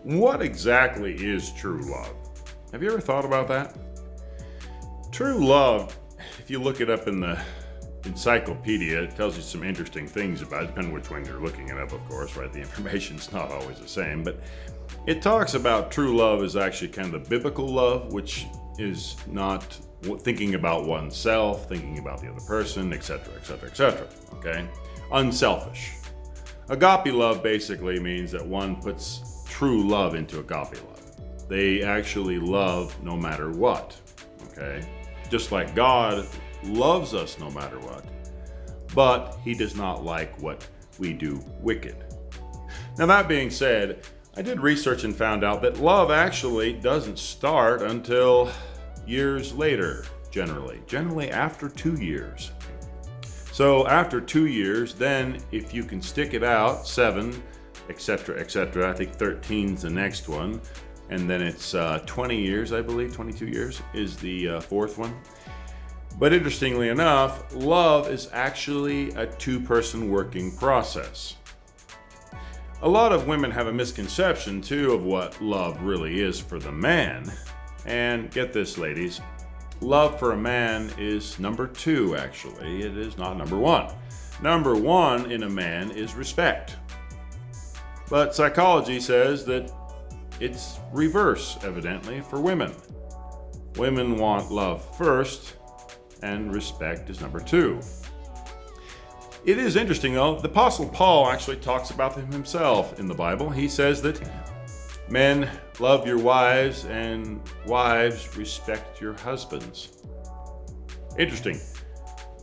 What exactly is true love? Have you ever thought about that? True love, if you look it up in the encyclopedia, it tells you some interesting things about it, depending which one you're looking it up, of course, right? The information's not always the same, but it talks about true love is actually kind of the biblical love, which is not thinking about oneself, thinking about the other person, etc., etc., etc., okay? Unselfish. Agape love basically means that one puts true love into agape love. They actually love no matter what, okay? Just like God loves us no matter what, but he does not like what we do wicked. Now that being said, I did research and found out that love actually doesn't start until years later, generally after 2 years. So after 2 years, then if you can stick it out, 7, etc., etc., I think 13's the next one, and then it's 20 years, I believe, 22 years is the fourth one. But interestingly enough, love is actually a two-person working process. A lot of women have a misconception, too, of what love really is for the man. And get this, ladies, love for a man is number 2, actually. It is not number 1. Number 1 in a man is respect. But psychology says that it's reverse, evidently, for women. Women want love first, and respect is number 2. It is interesting, though, the Apostle Paul actually talks about them himself in the Bible. He says that men, love your wives, and wives, respect your husbands. Interesting.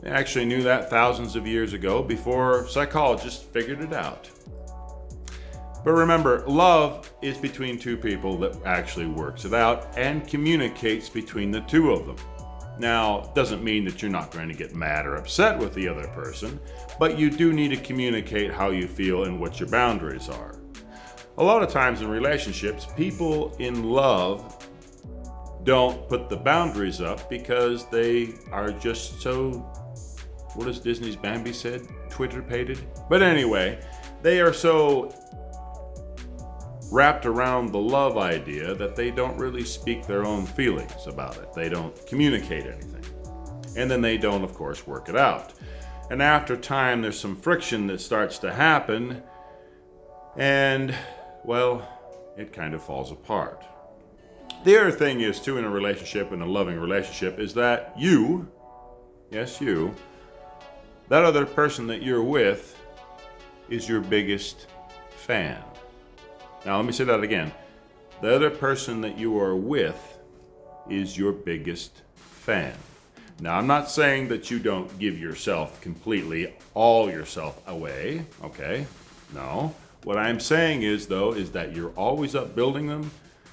They actually knew that thousands of years ago before psychologists figured it out. But remember, love is between two people that actually works it out and communicates between the two of them. Now, doesn't mean that you're not going to get mad or upset with the other person, but you do need to communicate how you feel and what your boundaries are. A lot of times in relationships, people in love don't put the boundaries up because they are just so, what does Disney's Bambi said? Twitter-pated? But anyway, they are so wrapped around the love idea that they don't really speak their own feelings about it. They don't communicate anything. And then they don't, of course, work it out. And after time, there's some friction that starts to happen, and, well, it kind of falls apart. The other thing is, too, in a relationship, in a loving relationship, is that you, yes, you, that other person that you're with is your biggest fan. Now, let me say that again. The other person that you are with is your biggest fan. Now, I'm not saying that you don't give yourself completely, all yourself away, okay? No. What I'm saying is, though, is that you're always upbuilding them,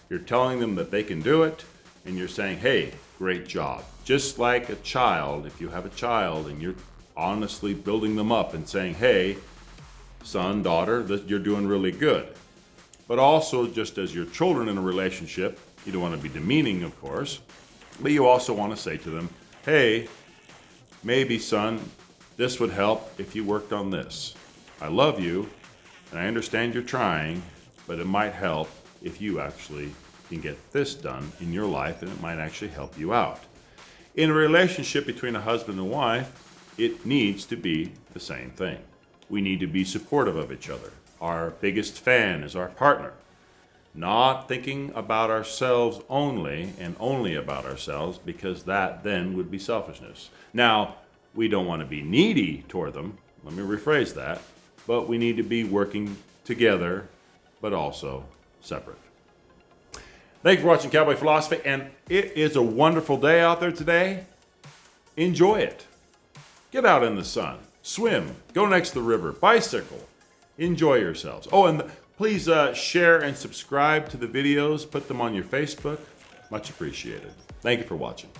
you're telling them that they can do it, and you're saying, hey, great job. Just like a child, if you have a child and you're honestly building them up and saying, hey, son, daughter, you're doing really good. But also, just as your children in a relationship, you don't want to be demeaning, of course, but you also want to say to them, hey, maybe, son, this would help if you worked on this. I love you, and I understand you're trying, but it might help if you actually can get this done in your life, and it might actually help you out. In a relationship between a husband and wife, it needs to be the same thing. We need to be supportive of each other. Our biggest fan is our partner. Not thinking about ourselves only and only about ourselves, because that then would be selfishness. Now, we don't want to be needy toward them. Let me rephrase that. But we need to be working together, but also separate. Thank you for watching Cowboy Philosophy, and it is a wonderful day out there today. Enjoy it. Get out in the sun. Swim. Go next to the river. Bicycle. Enjoy yourselves. Oh, and please share and subscribe to the videos. Put them on your Facebook. Much appreciated. Thank you for watching.